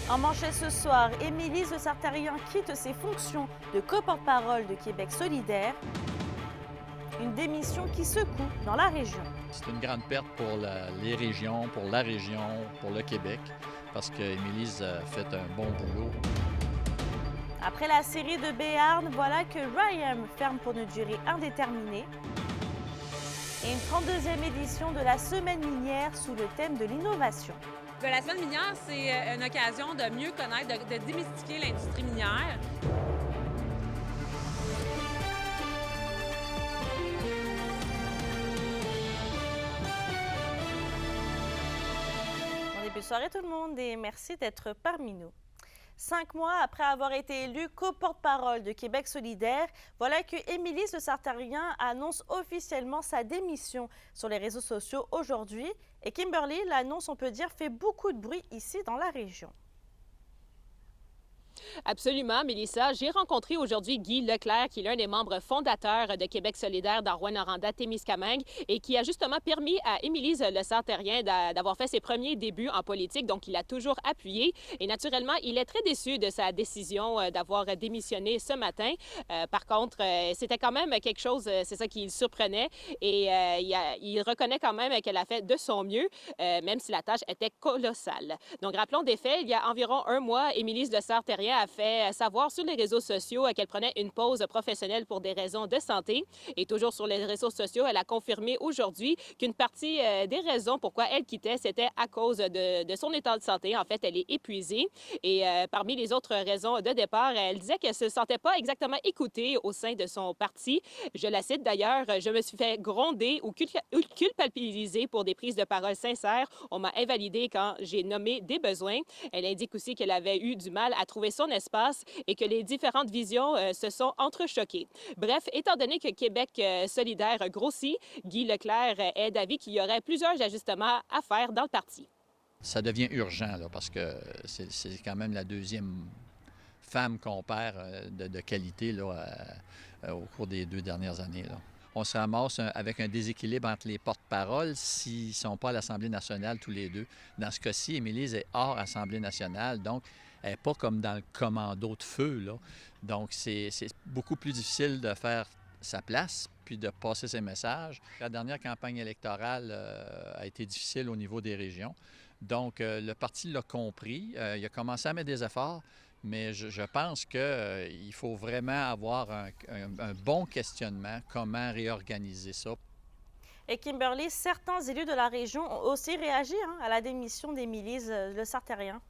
En manchette ce soir, Émilie Le Sartarian quitte ses fonctions de co-porte-parole de Québec solidaire. Une démission qui secoue dans la région. C'est une grande perte pour les régions, pour la région, pour le Québec, parce qu'Émilie a fait un bon boulot. Après la série de Béarn, voilà que Ryan ferme pour une durée indéterminée. Et une 32e édition de la Semaine minière sous le thème de l'innovation. La Semaine minière, c'est une occasion de mieux connaître, de démystifier l'industrie minière. Bon début de soirée tout le monde et merci d'être parmi nous. 5 mois après avoir été élue co-porte-parole de Québec solidaire, voilà que Émilie Le Sartarian annonce officiellement sa démission sur les réseaux sociaux aujourd'hui. Et Kimberly, l'annonce, on peut dire, fait beaucoup de bruit ici dans la région. Absolument, Mélissa. J'ai rencontré aujourd'hui Guy Leclerc, qui est l'un des membres fondateurs de Québec solidaire dans Rouyn-Noranda-Témiscamingue et qui a justement permis à Émilie Le Sartarian d'avoir fait ses premiers débuts en politique. Donc, il a toujours appuyé. Et naturellement, il est très déçu de sa décision d'avoir démissionné ce matin. Par contre, c'était quand même quelque chose, c'est ça qui le surprenait. Et il reconnaît quand même qu'elle a fait de son mieux, même si la tâche était colossale. Donc, rappelons des faits. Il y a environ un mois, Émilie Le Sartarian a fait savoir sur les réseaux sociaux qu'elle prenait une pause professionnelle pour des raisons de santé. Et toujours sur les réseaux sociaux, elle a confirmé aujourd'hui qu'une partie des raisons pourquoi elle quittait, c'était à cause de son état de santé. En fait, elle est épuisée. Et parmi les autres raisons de départ, elle disait qu'elle ne se sentait pas exactement écoutée au sein de son parti. Je la cite d'ailleurs, « Je me suis fait gronder ou culpabiliser pour des prises de parole sincères. On m'a invalidée quand j'ai nommé des besoins. » Elle indique aussi qu'elle avait eu du mal à trouver son espace et que les différentes visions se sont entrechoquées. Bref, étant donné que Québec solidaire grossit, Guy Leclerc est d'avis qu'il y aurait plusieurs ajustements à faire dans le parti. Ça devient urgent, là, parce que c'est quand même la deuxième femme qu'on perd de qualité là, au cours des 2 dernières années, là. On se ramasse avec un déséquilibre entre les porte-paroles s'ils ne sont pas à l'Assemblée nationale tous les deux. Dans ce cas-ci, Émilie est hors Assemblée nationale, donc elle n'est pas comme dans le commando de feu, là. Donc, c'est beaucoup plus difficile de faire sa place puis de passer ses messages. La dernière campagne électorale a été difficile au niveau des régions. Donc, le parti l'a compris. Il a commencé à mettre des efforts. Mais je pense qu'il faut vraiment avoir un bon questionnement, comment réorganiser ça. Et Kimberly, certains élus de la région ont aussi réagi à la démission d'Émilie Le Sartarian.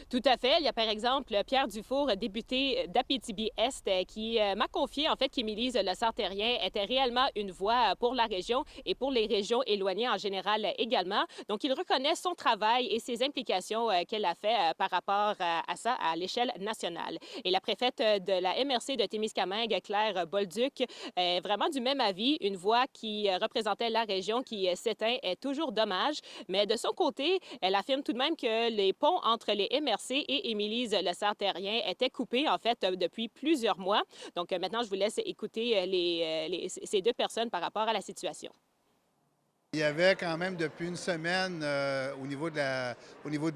Tout à fait. Il y a par exemple Pierre Dufour, député d'Abitibi-Est, qui m'a confié en fait qu'Émilie Le Sartarian était réellement une voix pour la région et pour les régions éloignées en général également. Donc, il reconnaît son travail et ses implications qu'elle a fait par rapport à ça à l'échelle nationale. Et la préfète de la MRC de Témiscamingue, Claire Bolduc, est vraiment du même avis. Une voix qui représentait la région qui s'éteint est toujours dommage. Mais de son côté, elle affirme tout de même que les ponts entre les MRC et Émilie Le Sartarian étaient coupés, en fait, depuis plusieurs mois. Donc, maintenant, je vous laisse écouter ces deux personnes par rapport à la situation. Il y avait quand même depuis une semaine, au niveau de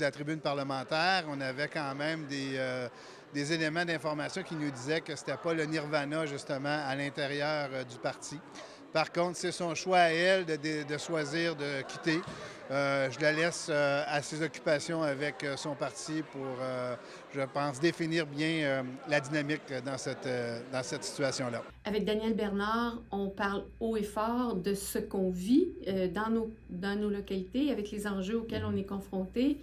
la tribune parlementaire, on avait quand même des éléments d'information qui nous disaient que ce n'était pas le nirvana, justement, à l'intérieur du parti. Par contre, c'est son choix à elle de choisir de quitter. Je la laisse à ses occupations avec son parti pour, je pense, définir bien la dynamique dans cette situation-là. Avec Daniel Bernard, on parle haut et fort de ce qu'on vit dans nos localités, avec les enjeux auxquels on est confronté.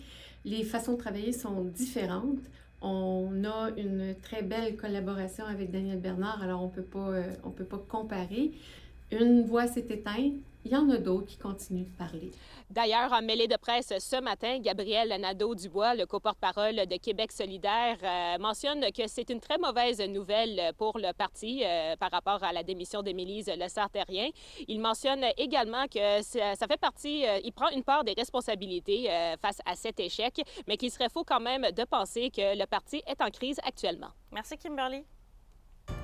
Les façons de travailler sont différentes. On a une très belle collaboration avec Daniel Bernard, alors on peut pas comparer. Une voix s'est éteinte, il y en a d'autres qui continuent de parler. D'ailleurs, en mêlée de presse ce matin, Gabriel Nadeau-Dubois, le co-porte-parole de Québec solidaire, mentionne que c'est une très mauvaise nouvelle pour le parti par rapport à la démission d'Émilie Le Sartarian. Il mentionne également que ça fait partie, il prend une part des responsabilités face à cet échec, mais qu'il serait faux quand même de penser que le parti est en crise actuellement. Merci Kimberly.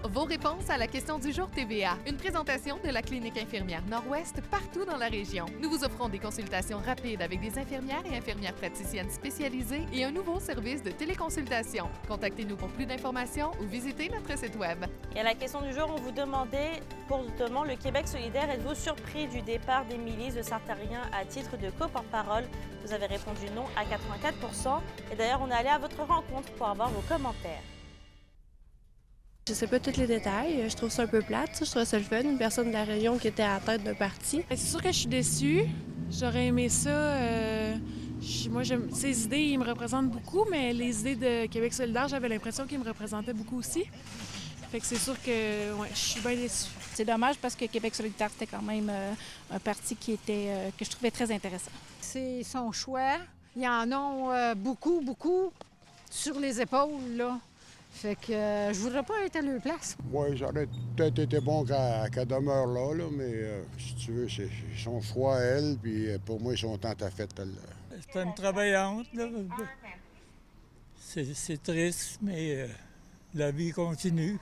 Vos réponses à la question du jour TVA. Une présentation de la Clinique infirmière Nord-Ouest partout dans la région. Nous vous offrons des consultations rapides avec des infirmières et infirmières praticiennes spécialisées et un nouveau service de téléconsultation. Contactez-nous pour plus d'informations ou visitez notre site Web. Et à la question du jour, on vous demandait pour justement le Québec solidaire, êtes-vous surpris du départ d'Émilie de Sartérien à titre de co-porte-parole? Vous avez répondu non à 84%. Et d'ailleurs, on est allé à votre rencontre pour avoir vos commentaires. Je sais pas tous les détails, je trouve ça un peu plate, je trouve ça le fun, une personne de la région qui était à la tête d'un parti. C'est sûr que je suis déçue, j'aurais aimé ça, moi ses idées, ils me représentent beaucoup, mais les idées de Québec solidaire, j'avais l'impression qu'ils me représentaient beaucoup aussi. Fait que c'est sûr que ouais, je suis bien déçue. C'est dommage parce que Québec solidaire, c'était quand même un parti que je trouvais très intéressant. C'est son choix, il y en a beaucoup sur les épaules, là. Fait que je voudrais pas être à leur place. Oui, ça aurait peut-être été bon qu'elle demeure là, mais si tu veux, c'est son choix à elle, puis pour moi, ils sont tant à fait. C'est une travaillante, là. C'est triste, mais la vie continue.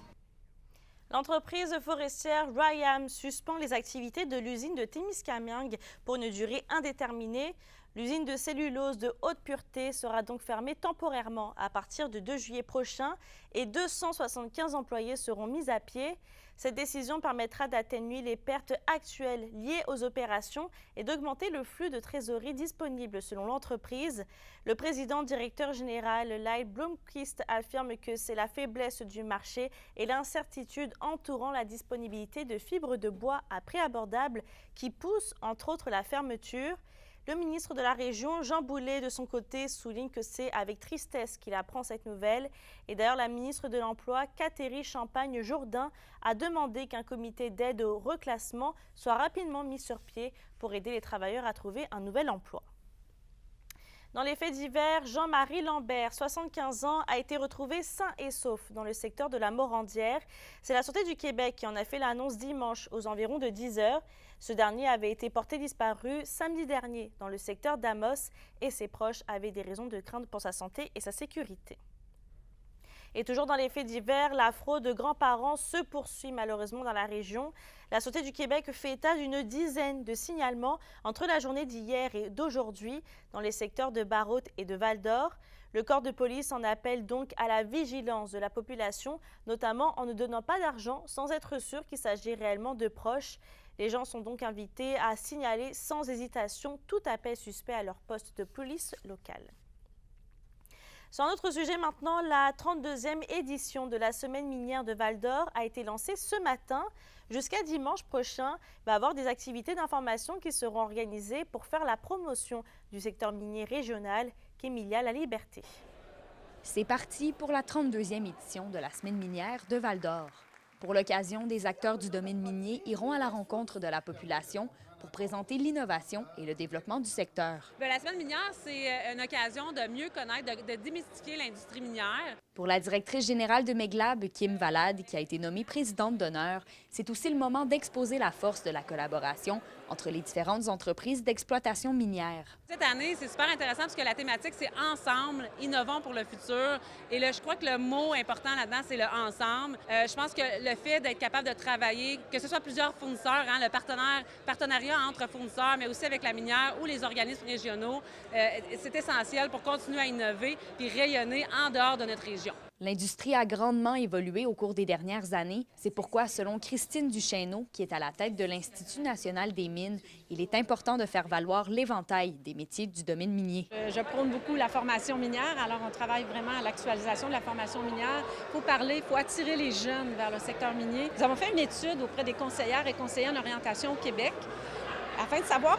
L'entreprise forestière Ryam suspend les activités de l'usine de Témiscamingue pour une durée indéterminée. L'usine de cellulose de haute pureté sera donc fermée temporairement à partir du 2 juillet prochain et 275 employés seront mis à pied. Cette décision permettra d'atténuer les pertes actuelles liées aux opérations et d'augmenter le flux de trésorerie disponible selon l'entreprise. Le président directeur général Lyle Bloomquist affirme que c'est la faiblesse du marché et l'incertitude entourant la disponibilité de fibres de bois à prix abordable qui poussent entre autres la fermeture. Le ministre de la Région, Jean Boulet, de son côté, souligne que c'est avec tristesse qu'il apprend cette nouvelle. Et d'ailleurs, la ministre de l'Emploi, Catherine Champagne-Jourdain, a demandé qu'un comité d'aide au reclassement soit rapidement mis sur pied pour aider les travailleurs à trouver un nouvel emploi. Dans les faits divers, Jean-Marie Lambert, 75 ans, a été retrouvé sain et sauf dans le secteur de la Morandière. C'est la Sûreté du Québec qui en a fait l'annonce dimanche aux environs de 10 heures. Ce dernier avait été porté disparu samedi dernier dans le secteur d'Amos et ses proches avaient des raisons de crainte pour sa santé et sa sécurité. Et toujours dans les faits divers, la fraude de grands-parents se poursuit malheureusement dans la région. La Sûreté du Québec fait état d'une dizaine de signalements entre la journée d'hier et d'aujourd'hui dans les secteurs de Barrault et de Val-d'Or. Le corps de police en appelle donc à la vigilance de la population, notamment en ne donnant pas d'argent sans être sûr qu'il s'agit réellement de proches. Les gens sont donc invités à signaler sans hésitation tout appel suspect à leur poste de police locale. Sur un autre sujet maintenant, la 32e édition de la Semaine minière de Val-d'Or a été lancée ce matin. Jusqu'à dimanche prochain, il va y avoir des activités d'information qui seront organisées pour faire la promotion du secteur minier régional qu'Emilia La Liberté. C'est parti pour la 32e édition de la Semaine minière de Val-d'Or. Pour l'occasion, des acteurs du domaine minier iront à la rencontre de la population pour présenter l'innovation et le développement du secteur. La Semaine minière, c'est une occasion de mieux connaître, de démystifier l'industrie minière. Pour la directrice générale de Meglab, Kim Valade, qui a été nommée présidente d'honneur, c'est aussi le moment d'exposer la force de la collaboration entre les différentes entreprises d'exploitation minière. Cette année, c'est super intéressant parce que la thématique, c'est « Ensemble, innovons pour le futur ». Et là, je crois que le mot important là-dedans, c'est le « ensemble ». Je pense que le fait d'être capable de travailler, que ce soit plusieurs fournisseurs, le partenariat entre fournisseurs, mais aussi avec la minière ou les organismes régionaux, c'est essentiel pour continuer à innover puis rayonner en dehors de notre région. L'industrie a grandement évolué au cours des dernières années. C'est pourquoi, selon Christine Duchesneau, qui est à la tête de l'Institut national des mines, il est important de faire valoir l'éventail des métiers du domaine minier. Je prône beaucoup la formation minière, alors on travaille vraiment à l'actualisation de la formation minière. Il faut attirer les jeunes vers le secteur minier. Nous avons fait une étude auprès des conseillères et conseillers en orientation au Québec afin de savoir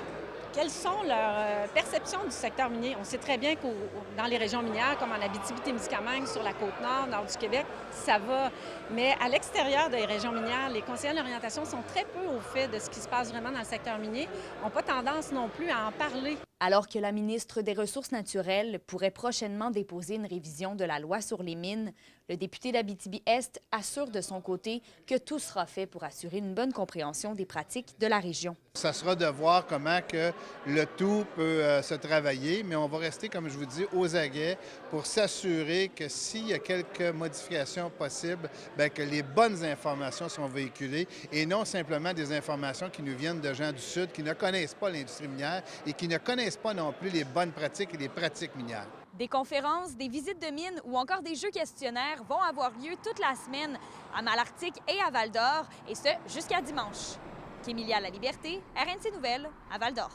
quelles sont leurs perceptions du secteur minier. On sait très bien que dans les régions minières, comme en Abitibi-Témiscamingue, sur la Côte-Nord, nord du Québec, ça va. Mais à l'extérieur des régions minières, les conseillers d'orientation sont très peu au fait de ce qui se passe vraiment dans le secteur minier. Ils n'ont pas tendance non plus à en parler. Alors que la ministre des Ressources naturelles pourrait prochainement déposer une révision de la loi sur les mines, le député d'Abitibi-Est assure de son côté que tout sera fait pour assurer une bonne compréhension des pratiques de la région. Ça sera de voir comment que le tout peut se travailler, mais on va rester, comme je vous dis, aux aguets pour s'assurer que s'il y a quelques modifications possibles, bien, que les bonnes informations sont véhiculées et non simplement des informations qui nous viennent de gens du Sud qui ne connaissent pas l'industrie minière et qui ne connaissent pas non plus les bonnes pratiques et les pratiques minières. Des conférences, des visites de mines ou encore des jeux questionnaires vont avoir lieu toute la semaine à Malartic et à Val-d'Or, et ce, jusqu'à dimanche. Kémilia La Liberté, RNC Nouvelles, à Val-d'Or.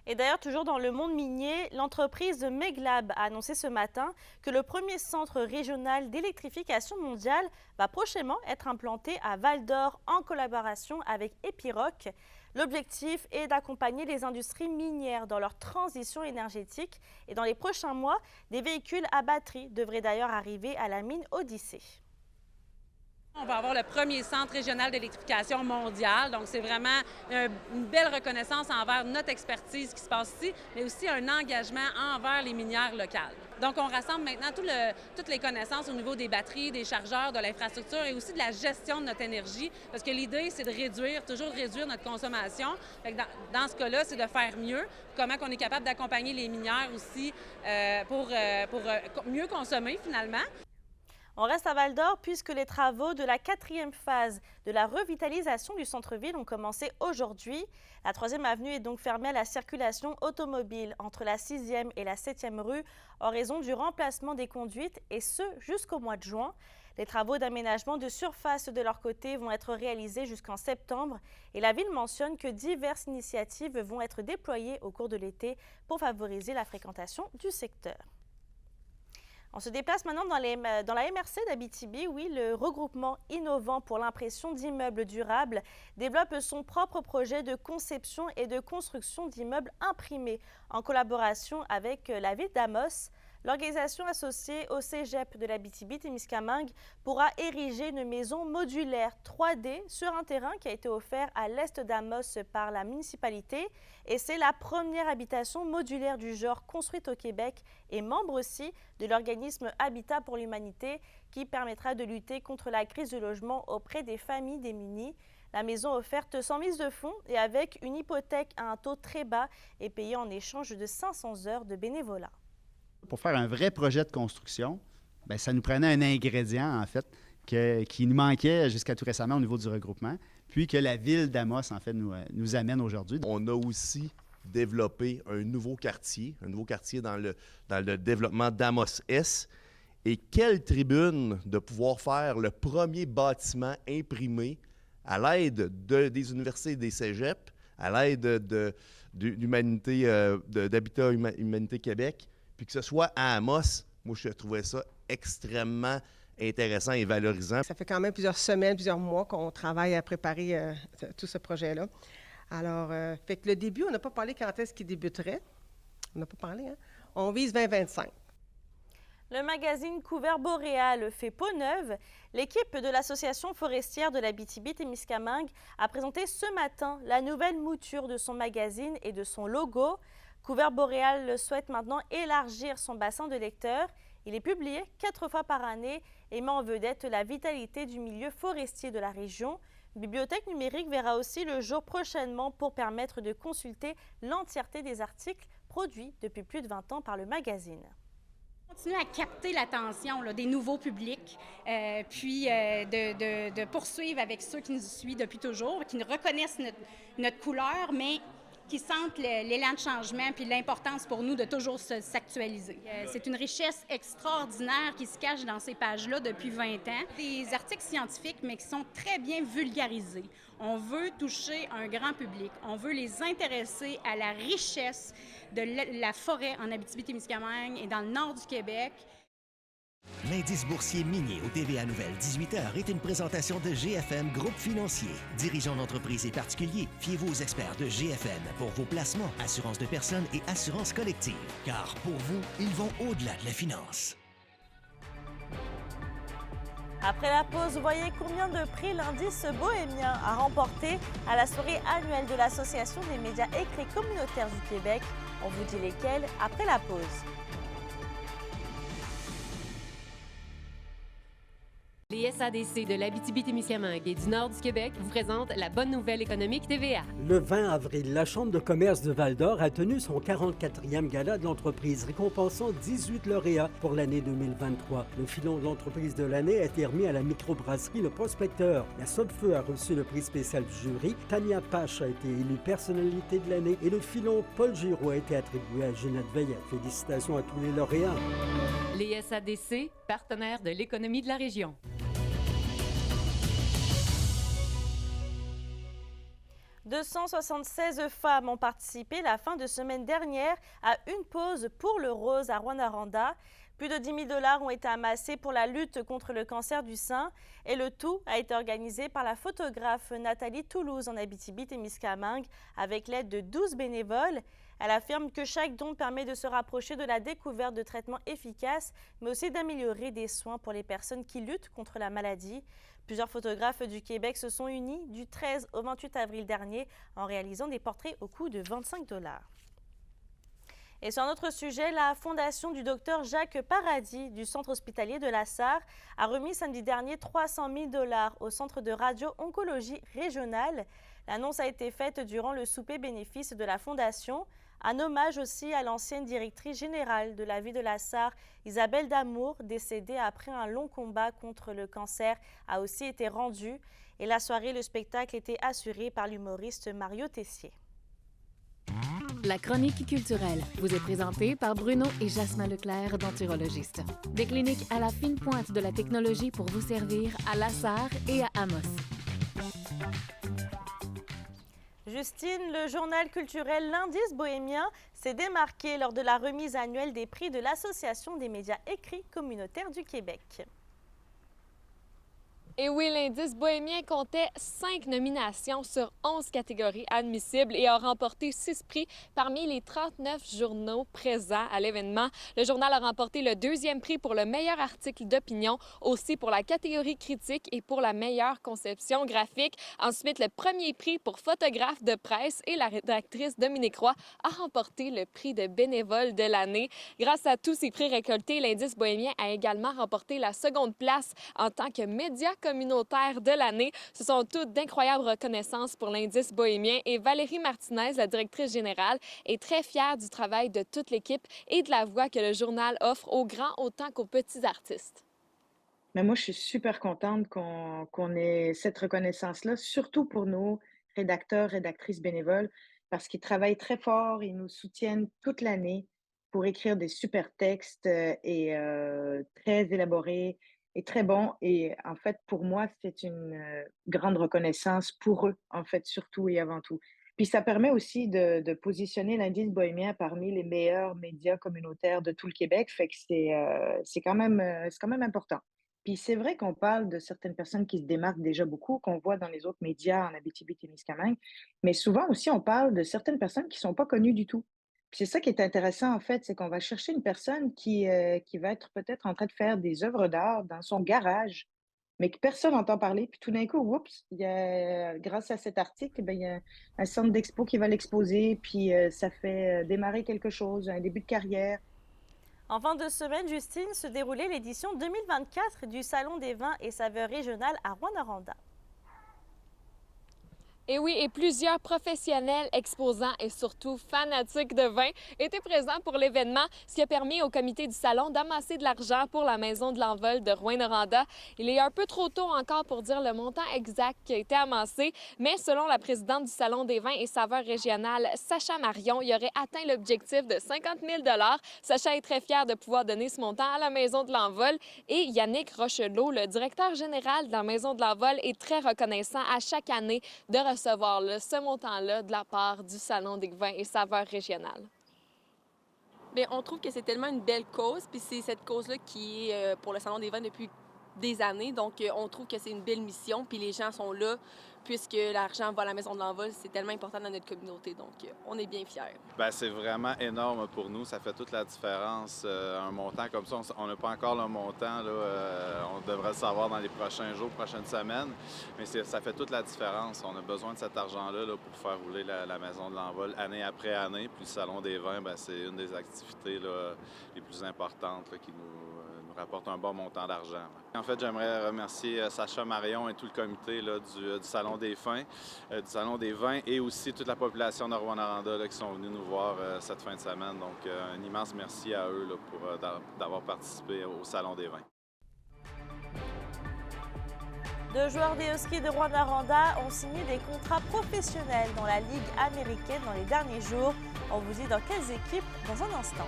Et d'ailleurs, toujours dans le monde minier, l'entreprise Meglab a annoncé ce matin que le premier centre régional d'électrification mondiale va prochainement être implanté à Val-d'Or en collaboration avec Epiroc. L'objectif est d'accompagner les industries minières dans leur transition énergétique et dans les prochains mois, des véhicules à batterie devraient d'ailleurs arriver à la mine Odyssée. On va avoir le premier centre régional d'électrification mondial. Donc, c'est vraiment une belle reconnaissance envers notre expertise qui se passe ici, mais aussi un engagement envers les minières locales. Donc, on rassemble maintenant toutes les connaissances au niveau des batteries, des chargeurs, de l'infrastructure et aussi de la gestion de notre énergie. Parce que l'idée, c'est de toujours réduire notre consommation. Fait que dans ce cas-là, c'est de faire mieux. Comment on est capable d'accompagner les minières aussi pour mieux consommer finalement. On reste à Val-d'Or puisque les travaux de la 4e phase de la revitalisation du centre-ville ont commencé aujourd'hui. La 3e avenue est donc fermée à la circulation automobile entre la 6e et la 7e rue en raison du remplacement des conduites et ce jusqu'au mois de juin. Les travaux d'aménagement de surface de leur côté vont être réalisés jusqu'en septembre et la ville mentionne que diverses initiatives vont être déployées au cours de l'été pour favoriser la fréquentation du secteur. On se déplace maintenant dans la MRC d'Abitibi. Oui, le regroupement innovant pour l'impression d'immeubles durables développe son propre projet de conception et de construction d'immeubles imprimés en collaboration avec la ville d'Amos. L'organisation associée au cégep de l'Abitibi-Témiscamingue pourra ériger une maison modulaire 3D sur un terrain qui a été offert à l'est d'Amos par la municipalité. Et c'est la première habitation modulaire du genre construite au Québec et membre aussi de l'organisme Habitat pour l'Humanité qui permettra de lutter contre la crise du logement auprès des familles démunies. La maison offerte sans mise de fonds et avec une hypothèque à un taux très bas et payée en échange de 500 heures de bénévolat. Pour faire un vrai projet de construction, bien, ça nous prenait un ingrédient, en fait, qui nous manquait jusqu'à tout récemment au niveau du regroupement, puis que la ville d'Amos, en fait, nous amène aujourd'hui. On a aussi développé un nouveau quartier dans le développement d'Amos-S. Et quelle tribune de pouvoir faire le premier bâtiment imprimé à l'aide des universités et des cégeps, à l'aide d'Habitat Humanité Québec, puis que ce soit à Amos. Moi, je trouvais ça extrêmement intéressant et valorisant. Ça fait quand même plusieurs semaines, plusieurs mois qu'on travaille à préparer tout ce projet-là. Alors, fait que le début, on n'a pas parlé quand est-ce qu'il débuterait. On n'a pas parlé, hein? On vise 2025. Le magazine Couvert Boréal fait peau neuve. L'équipe de l'Association forestière de l'Abitibi-Témiscamingue a présenté ce matin la nouvelle mouture de son magazine et de son logo. Couvert Boréal souhaite maintenant élargir son bassin de lecteurs. Il est publié 4 fois par année et met en vedette la vitalité du milieu forestier de la région. Une bibliothèque numérique verra aussi le jour prochainement pour permettre de consulter l'entièreté des articles produits depuis plus de 20 ans par le magazine. Continuer à capter l'attention des nouveaux publics, puis de poursuivre avec ceux qui nous suivent depuis toujours, qui reconnaissent notre couleur, mais qui sentent l'élan de changement puis l'importance pour nous de toujours s'actualiser. C'est une richesse extraordinaire qui se cache dans ces pages-là depuis 20 ans. Des articles scientifiques, mais qui sont très bien vulgarisés. On veut toucher un grand public. On veut les intéresser à la richesse de la forêt en Abitibi-Témiscamingue et dans le nord du Québec. L'indice boursier minier au TVA Nouvelles 18h est une présentation de GFM Groupe Financier. Dirigeants d'entreprises et particuliers, fiez-vous aux experts de GFM pour vos placements, assurances de personnes et assurances collectives. Car pour vous, ils vont au-delà de la finance. Après la pause, voyez combien de prix l'indice bohémien a remporté à la soirée annuelle de l'Association des médias écrits communautaires du Québec. On vous dit lesquels après la pause. Les SADC de l'Abitibi-Témiscamingue et du nord du Québec vous présentent la bonne nouvelle économique TVA. Le 20 avril, la Chambre de commerce de Val-d'Or a tenu son 44e gala de l'entreprise, récompensant 18 lauréats pour l'année 2023. Le filon de l'entreprise de l'année a été remis à la microbrasserie Le Prospecteur. La Sopfeu a reçu le prix spécial du jury. Tania Pache a été élue personnalité de l'année et le filon Paul Giraud a été attribué à Ginette Veillet. Félicitations à tous les lauréats. Les SADC, partenaires de l'économie de la région. 276 femmes ont participé la fin de semaine dernière à une pause pour le rose à Rouyn-Noranda. Plus de 10 000 $ ont été amassés pour la lutte contre le cancer du sein et le tout a été organisé par la photographe Nathalie Toulouse en Abitibi-Témiscamingue avec l'aide de 12 bénévoles. Elle affirme que chaque don permet de se rapprocher de la découverte de traitements efficaces, mais aussi d'améliorer des soins pour les personnes qui luttent contre la maladie. Plusieurs photographes du Québec se sont unis du 13 au 28 avril dernier en réalisant des portraits au coût de 25 $. Et sur un autre sujet, la fondation du docteur Jacques Paradis du centre hospitalier de la Sarre a remis samedi dernier 300 000 $ au centre de radio-oncologie régionale. L'annonce a été faite durant le souper bénéfice de la fondation. Un hommage aussi à l'ancienne directrice générale de la ville de la Sarre, Isabelle Damour, décédée après un long combat contre le cancer, a aussi été rendu. Et la soirée, le spectacle était assuré par l'humoriste Mario Tessier. La chronique culturelle vous est présentée par Bruno et Jasmin Leclerc, denturologistes. Des cliniques à la fine pointe de la technologie pour vous servir à La Sarre et à Amos. Justine, le journal culturel L'Indice bohémien s'est démarqué lors de la remise annuelle des prix de l'Association des médias écrits communautaires du Québec. Et oui, l'Indice bohémien comptait 5 nominations sur 11 catégories admissibles et a remporté 6 prix parmi les 39 journaux présents à l'événement. Le journal a remporté le 2e prix pour le meilleur article d'opinion, aussi pour la catégorie critique et pour la meilleure conception graphique. Ensuite, le 1er prix pour photographe de presse et la rédactrice Dominique Roy a remporté le prix de bénévole de l'année. Grâce à tous ces prix récoltés, l'Indice bohémien a également remporté la 2e place en tant que média communautaire de l'année. Ce sont toutes d'incroyables reconnaissances pour l'Indice bohémien et Valérie Martinez, la directrice générale, est très fière du travail de toute l'équipe et de la voix que le journal offre aux grands autant qu'aux petits artistes. Mais moi, je suis super contente qu'on ait cette reconnaissance-là, surtout pour nos rédacteurs, rédactrices bénévoles, parce qu'ils travaillent très fort, ils nous soutiennent toute l'année pour écrire des super textes et très élaborés et très bons. Et en fait, pour moi, c'est une grande reconnaissance pour eux, en fait, surtout et avant tout. Puis ça permet aussi de positionner l'Indice bohémien parmi les meilleurs médias communautaires de tout le Québec, fait que c'est quand même important. Puis c'est vrai qu'on parle de certaines personnes qui se démarquent déjà beaucoup, qu'on voit dans les autres médias en Abitibi-Témiscamingue, mais souvent aussi on parle de certaines personnes qui ne sont pas connues du tout. Puis c'est ça qui est intéressant en fait, c'est qu'on va chercher une personne qui va être peut-être en train de faire des œuvres d'art dans son garage, mais que personne n'entend parler. Puis tout d'un coup, oups, grâce à cet article, il y a un centre d'expo qui va l'exposer, puis ça fait démarrer quelque chose, un début de carrière. En fin de semaine, Justine, se déroulait l'édition 2024 du Salon des vins et saveurs régionales à Rouyn-Noranda. Et oui, et plusieurs professionnels, exposants et surtout fanatiques de vin étaient présents pour l'événement, ce qui a permis au comité du salon d'amasser de l'argent pour la Maison de l'Envol de Rouyn-Noranda. Il est un peu trop tôt encore pour dire le montant exact qui a été amassé, mais selon la présidente du Salon des vins et saveurs régionales, Sacha Marion, il aurait atteint l'objectif de 50 000 $. Sacha est très fière de pouvoir donner ce montant à la Maison de l'Envol. Et Yannick Rochelot, le directeur général de la Maison de l'Envol, est très reconnaissant à chaque année de recevoir ce montant-là de la part du Salon des vins et saveurs régionales. Bien, on trouve que c'est tellement une belle cause, puis c'est cette cause-là qui est pour le Salon des vins depuis des années. Donc, on trouve que c'est une belle mission, puis les gens sont là, puisque l'argent va à la Maison de l'Envol. C'est tellement important dans notre communauté, donc on est bien fiers. Bien, c'est vraiment énorme pour nous. Ça fait toute la différence. Un montant comme ça, on n'a pas encore le montant. Là, on devrait le savoir dans les prochains jours, prochaines semaines. Mais ça fait toute la différence. On a besoin de cet argent-là là, pour faire rouler la Maison de l'Envol année après année. Puis le Salon des vins, bien, c'est une des activités là, les plus importantes là, qui nous rapporte un bon montant d'argent. En fait, j'aimerais remercier Sacha Marion et tout le comité là, du Salon des vins et aussi toute la population de Rouyn-Noranda qui sont venus nous voir cette fin de semaine. Donc, un immense merci à eux là, pour d'avoir participé au Salon des vins. 2 joueurs des Huskies de Rouyn-Noranda ont signé des contrats professionnels dans la Ligue américaine dans les derniers jours. On vous dit dans quelles équipes dans un instant.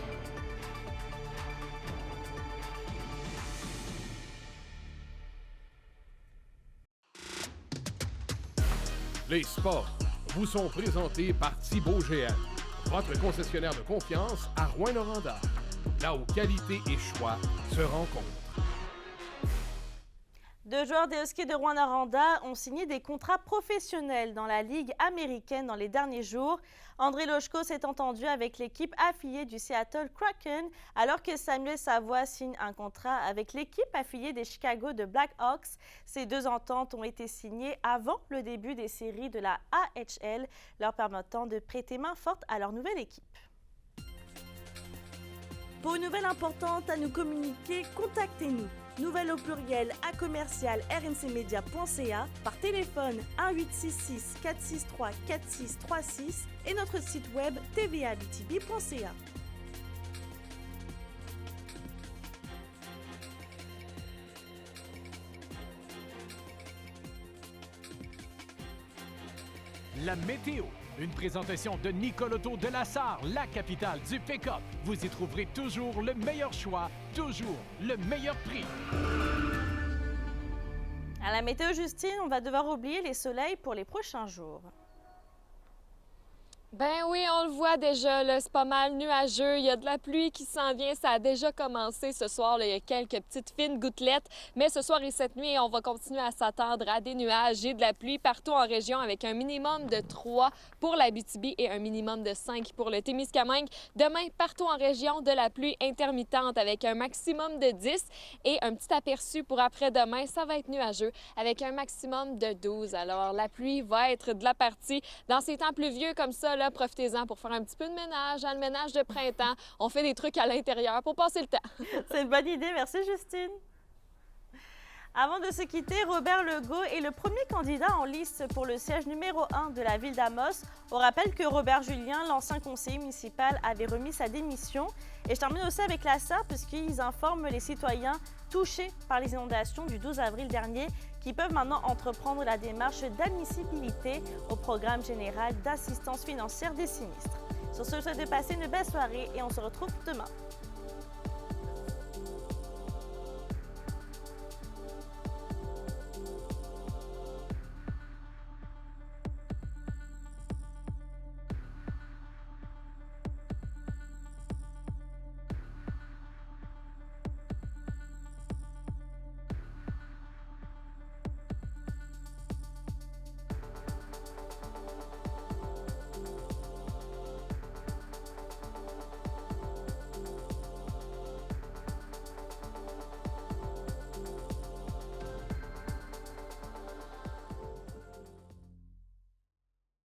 Les sports vous sont présentés par Thibaut GM, votre concessionnaire de confiance à Rouyn-Noranda, là où qualité et choix se rencontrent. 2 joueurs des Huskies de Rouyn-Noranda ont signé des contrats professionnels dans la Ligue américaine dans les derniers jours. André Loshko s'est entendu avec l'équipe affiliée du Seattle Kraken, alors que Samuel Savoie signe un contrat avec l'équipe affiliée des Chicago de Blackhawks. Ces 2 ententes ont été signées avant le début des séries de la AHL, leur permettant de prêter main forte à leur nouvelle équipe. Pour une nouvelle importante à nous communiquer, contactez-nous. Nouvelle au pluriel à commercial rncmedia.ca, par téléphone 1-866 463 4636 et notre site web tvabtb.ca. La météo, une présentation de Nicole Auto de Lassar, la capitale du pick-up. Vous y trouverez toujours le meilleur choix, toujours le meilleur prix. À la météo, Justine, on va devoir oublier les soleils pour les prochains jours. Ben oui, on le voit déjà, là, c'est pas mal nuageux. Il y a de la pluie qui s'en vient. Ça a déjà commencé ce soir. Là, il y a quelques petites fines gouttelettes. Mais ce soir et cette nuit, on va continuer à s'attendre à des nuages et de la pluie partout en région avec un minimum de 3 pour l'Abitibi et un minimum de 5 pour le Témiscamingue. Demain, partout en région, de la pluie intermittente avec un maximum de 10 et un petit aperçu pour après-demain. Ça va être nuageux avec un maximum de 12. Alors, la pluie va être de la partie. Dans ces temps pluvieux comme ça, là, profitez-en pour faire un petit peu de ménage, le ménage de printemps. On fait des trucs à l'intérieur pour passer le temps. C'est une bonne idée. Merci, Justine. Avant de se quitter, Robert Legault est le premier candidat en lice pour le siège numéro 1 de la ville d'Amos. On rappelle que Robert Julien, l'ancien conseiller municipal, avait remis sa démission. Et je termine aussi avec la SAR puisqu'ils informent les citoyens touchés par les inondations du 12 avril dernier qui peuvent maintenant entreprendre la démarche d'admissibilité au programme général d'assistance financière des sinistres. Sur ce, je vous souhaite de passer une belle soirée et on se retrouve demain.